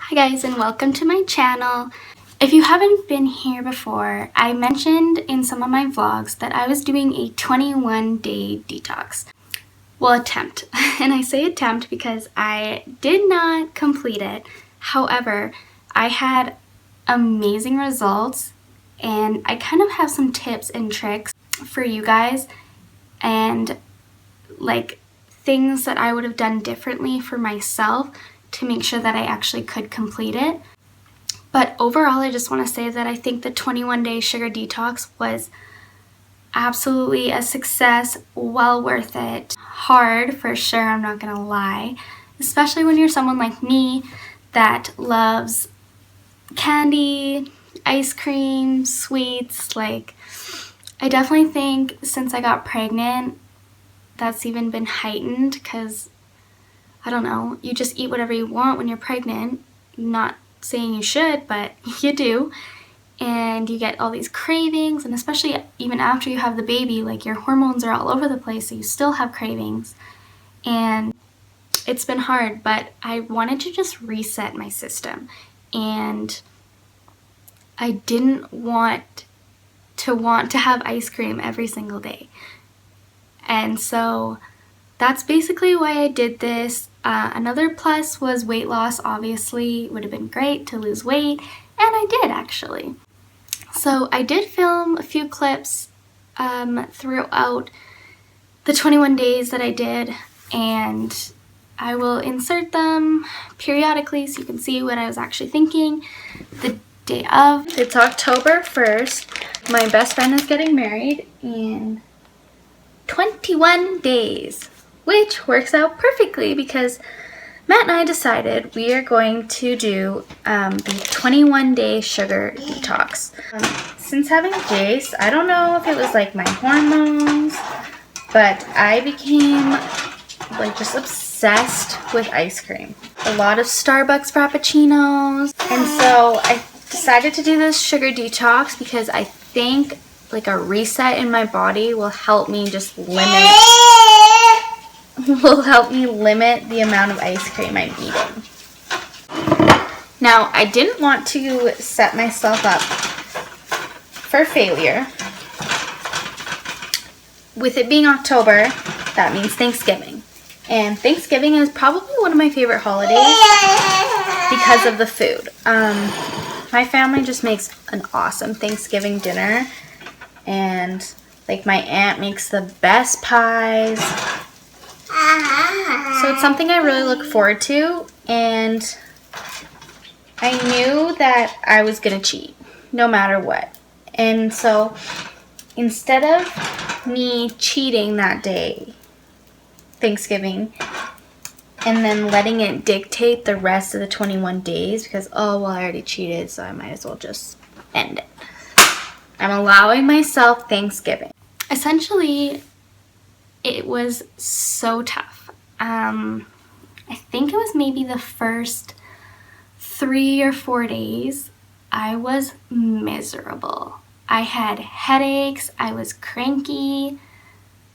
Hi guys, and welcome to my channel. If you haven't been here before, I mentioned in some of my vlogs that I was doing a 21-day detox. Well, attempt. And I say attempt because I did not complete it. However, I had amazing results, and I kind of have some tips and tricks for you guys and like things that I would have done differently for myself to make sure that I actually could complete it. But overall, I just want to say that I think the 21-day sugar detox was absolutely a success, well worth it. Hard for sure, I'm not gonna lie, especially when you're someone like me that loves candy, ice cream, sweets. Like, I definitely think since I got pregnant, that's even been heightened because I don't know, you just eat whatever you want when you're pregnant. Not saying you should, but you do. And you get all these cravings, and especially even after you have the baby, like your hormones are all over the place, so you still have cravings. And it's been hard, but I wanted to just reset my system. And I didn't want to have ice cream every single day. And so that's basically why I did this. Another plus was weight loss. Obviously, it would have been great to lose weight, and I did actually. So I did film a few clips throughout the 21 days that I did, and I will insert them periodically so you can see what I was actually thinking the day of. It's October 1st. My best friend is getting married in 21 days. Which works out perfectly because Matt and I decided we are going to do the 21-day sugar detox. Since having Jace, I don't know if it was like my hormones, but I became like just obsessed with ice cream. A lot of Starbucks Frappuccinos. And so I decided to do this sugar detox because I think like a reset in my body will help me just limit the amount of ice cream I'm eating. Now, I didn't want to set myself up for failure. With it being October, that means Thanksgiving. And Thanksgiving is probably one of my favorite holidays because of the food. My family just makes an awesome Thanksgiving dinner. And like my aunt makes the best pies. So it's something I really look forward to, and I knew that I was going to cheat no matter what. And so instead of me cheating that day, Thanksgiving, and then letting it dictate the rest of the 21 days because, oh, well, I already cheated, so I might as well just end it. I'm allowing myself Thanksgiving. Essentially, it was so tough. I think it was maybe the first 3 or 4 days I was miserable. I had headaches, I was cranky.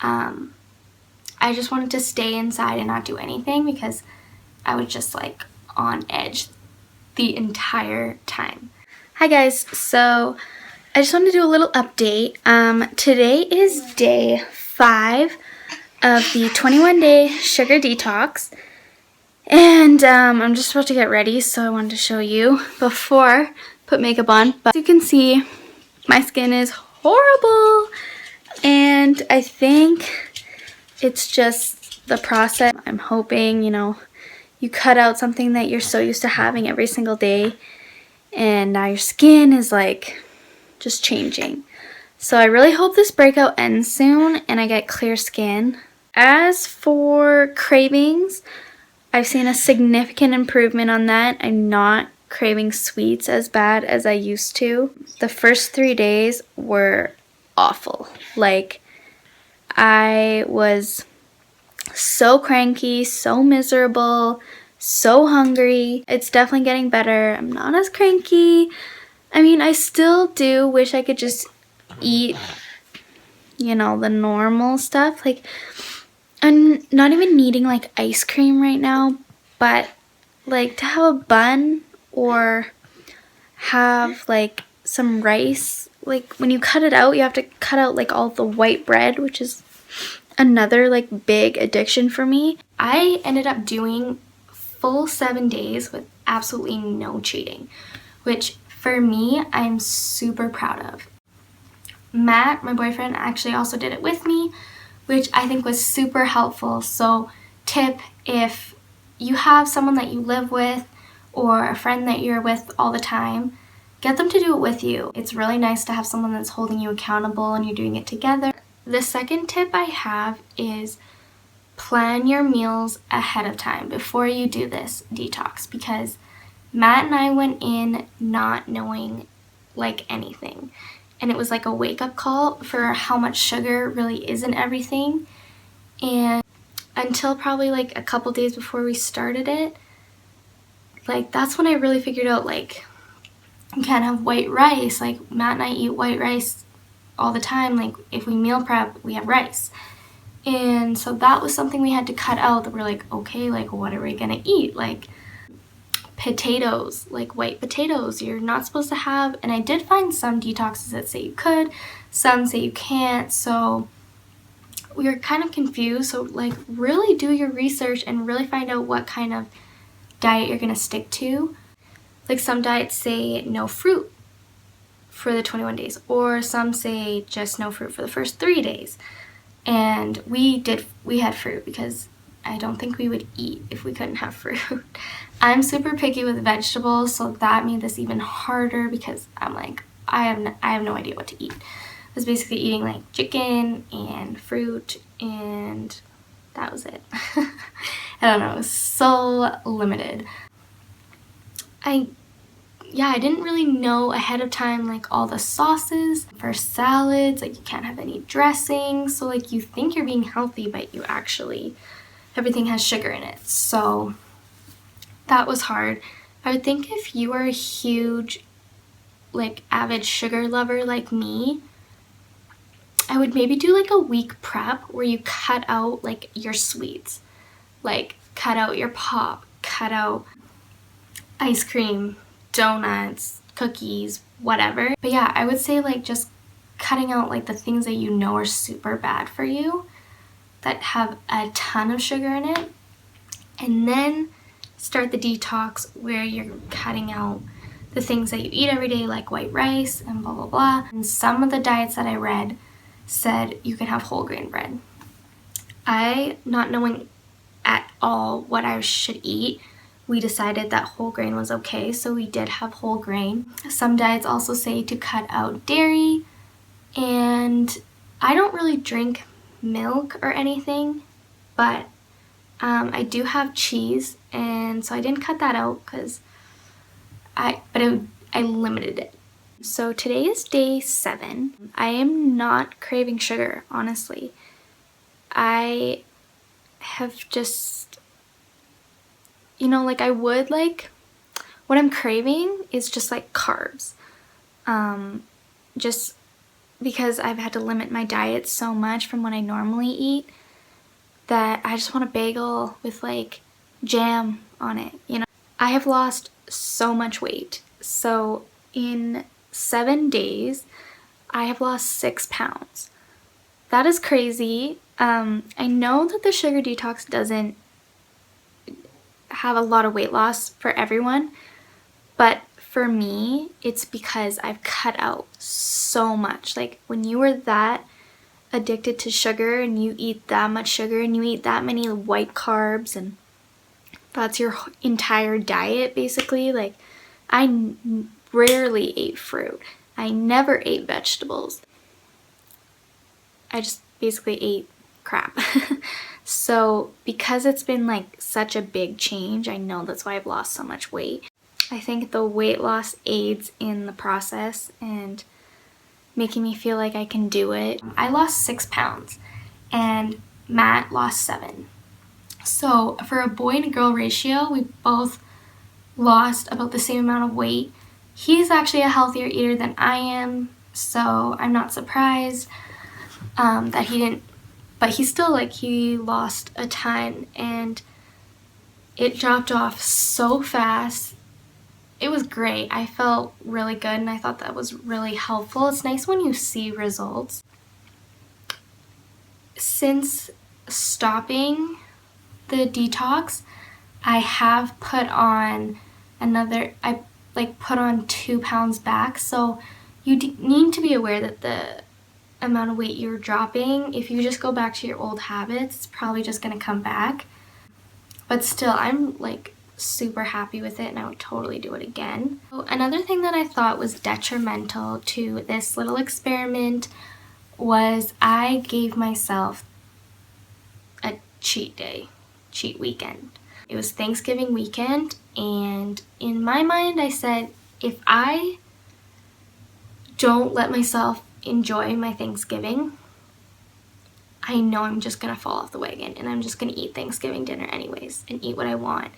I just wanted to stay inside and not do anything because I was just like on edge the entire time. Hi guys, so I just wanted to do a little update. Today is day 5 of the 21-day sugar detox, and I'm just about to get ready, so I wanted to show you before I put makeup on. But as you can see, my skin is horrible, and I think it's just the process. I'm hoping, you cut out something that you're so used to having every single day, and now your skin is like just changing. So I really hope this breakout ends soon and I get clear skin. As for cravings, I've seen a significant improvement on that. I'm not craving sweets as bad as I used to. The first 3 days were awful. Like, I was so cranky, so miserable, so hungry. It's definitely getting better. I'm not as cranky. I mean, I still do wish I could just eat, the normal stuff. Like, I'm not even needing like ice cream right now, but like to have a bun or have like some rice. Like when you cut it out, you have to cut out like all the white bread, which is another like big addiction for me. I ended up doing full 7 days with absolutely no cheating, which for me, I'm super proud of. Matt, my boyfriend, actually also did it with me, which I think was super helpful. So tip, if you have someone that you live with or a friend that you're with all the time, get them to do it with you. It's really nice to have someone that's holding you accountable and you're doing it together. The second tip I have is plan your meals ahead of time before you do this detox, because Matt and I went in not knowing like anything. And it was like a wake-up call for how much sugar really is in everything. And until probably like a couple days before we started it, like that's when I really figured out like you can't have white rice. Like Matt and I eat white rice all the time. Like if we meal prep, we have rice. And so that was something we had to cut out, that we're like, okay, like what are we gonna eat? Like potatoes, like white potatoes, you're not supposed to have. And I did find some detoxes that say you could, some say you can't. So we were kind of confused. So like really do your research and really find out what kind of diet you're gonna stick to. Like some diets say no fruit for the 21 days, or some say just no fruit for the first 3 days. And we had fruit because I don't think we would eat if we couldn't have fruit. I'm super picky with vegetables, so that made this even harder because I'm like, I have no idea what to eat. I was basically eating like chicken and fruit, and that was it. I don't know, it was so limited. I didn't really know ahead of time like all the sauces for salads. Like you can't have any dressing, so like you think you're being healthy, but you actually, everything has sugar in it. So that was hard. I would think if you are a huge like avid sugar lover like me, I would maybe do like a week prep where you cut out like your sweets, like cut out your pop, cut out ice cream, donuts, cookies, whatever. But yeah, I would say like just cutting out like the things that you know are super bad for you, that have a ton of sugar in it, and then start the detox where you're cutting out the things that you eat every day, like white rice and blah blah blah. And some of the diets that I read said you can have whole grain bread. I, not knowing at all what I should eat, we decided that whole grain was okay, so we did have whole grain. Some diets also say to cut out dairy, and I don't really drink milk or anything, but I do have cheese, and so I didn't cut that out because I limited it. So today is day 7. I am not craving sugar, honestly. I have just, like I would like, what I'm craving is just like carbs. Just because I've had to limit my diet so much from what I normally eat, that I just want a bagel with like jam on it, I have lost so much weight. So in 7 days, I have lost 6 pounds. That is crazy. I know that the Sugar Detox doesn't have a lot of weight loss for everyone, but for me, it's because I've cut out so much. Like when you are that addicted to sugar and you eat that much sugar and you eat that many white carbs and that's your entire diet basically. Like I rarely ate fruit. I never ate vegetables. I just basically ate crap. So because it's been like such a big change, I know that's why I've lost so much weight. I think the weight loss aids in the process and making me feel like I can do it. I lost 6 pounds and Matt lost 7. So for a boy and a girl ratio, we both lost about the same amount of weight. He's actually a healthier eater than I am, so I'm not surprised that he didn't, but he still he lost a ton, and it dropped off so fast. it was great. I felt really good and I thought that was really helpful. It's nice when you see results. Since stopping the detox, I have put on put on 2 pounds back. So you need to be aware that the amount of weight you're dropping, if you just go back to your old habits, it's probably just gonna come back. But still, I'm like super happy with it and I would totally do it again. So another thing that I thought was detrimental to this little experiment was I gave myself a cheat weekend. It was Thanksgiving weekend, and in my mind I said, if I don't let myself enjoy my Thanksgiving, I know I'm just gonna fall off the wagon and I'm just gonna eat Thanksgiving dinner anyways and eat what I want.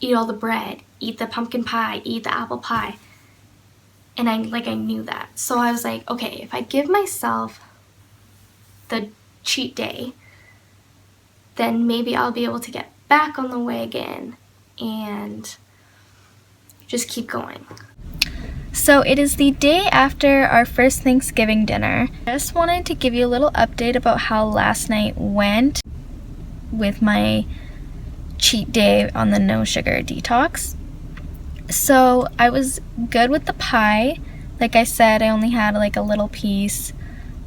Eat all the bread, eat the pumpkin pie, eat the apple pie. And I knew that. So I was like, okay, if I give myself the cheat day, then maybe I'll be able to get back on the wagon and just keep going. So it is the day after our first Thanksgiving dinner. I just wanted to give you a little update about how last night went with my cheat day on the no sugar detox. So I was good with the pie. Like I said, I only had like a little piece.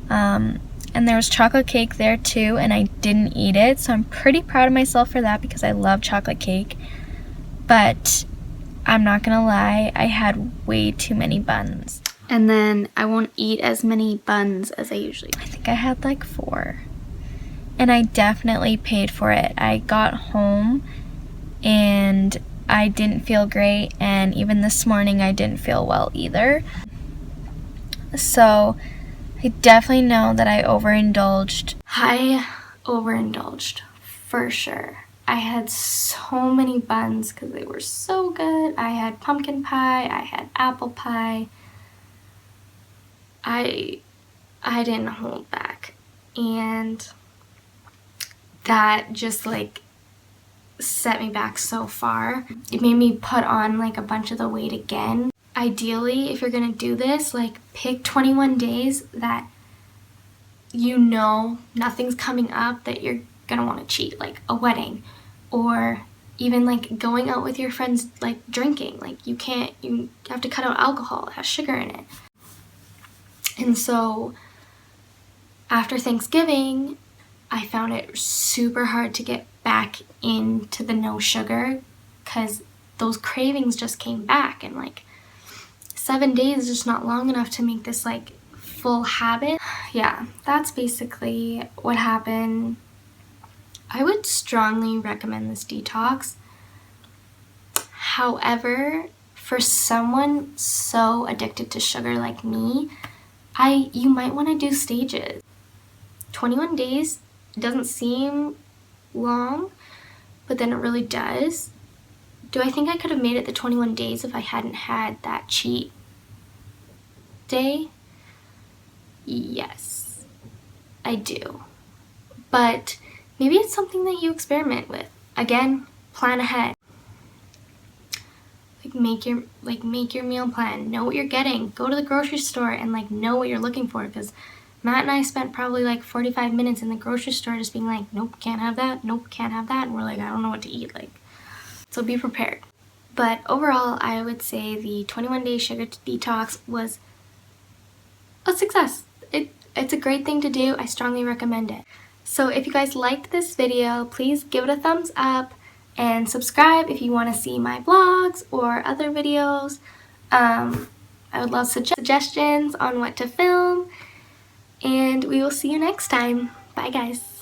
And there was chocolate cake there too, and I didn't eat it. So I'm pretty proud of myself for that because I love chocolate cake. But I'm not gonna lie, I had way too many buns. And then I won't eat as many buns as I usually do. I think I had like 4. And I definitely paid for it. I got home and I didn't feel great, and even this morning I didn't feel well either. So I definitely know that I overindulged. I overindulged for sure. I had so many buns because they were so good. I had pumpkin pie, I had apple pie. I didn't hold back. And that just like set me back so far. It made me put on like a bunch of the weight again. Ideally, if you're gonna do this, like pick 21 days that you know nothing's coming up that you're gonna want to cheat, like a wedding, or even like going out with your friends, like drinking. Like you have to cut out alcohol, it has sugar in it. And so after Thanksgiving, I found it super hard to get back into the no sugar because those cravings just came back, and like 7 days is just not long enough to make this like full habit. Yeah, that's basically what happened. I would strongly recommend this detox. However, for someone so addicted to sugar like me, you might want to do stages. 21 days doesn't seem long, but then it really does. Do I think I could have made it the 21 days if I hadn't had that cheat day? Yes, I do. But maybe it's something that you experiment with. Again, plan ahead. Make your meal plan. Know what you're getting. Go to the grocery store and like know what you're looking for, because Matt and I spent probably like 45 minutes in the grocery store just being like, nope, can't have that, nope, can't have that, and we're like, I don't know what to eat. Like, so be prepared. But overall, I would say the 21-day sugar detox was a success. It's a great thing to do. I strongly recommend it. So if you guys liked this video, please give it a thumbs up and subscribe if you want to see my vlogs or other videos. I would love suggestions on what to film, and we will see you next time. Bye guys.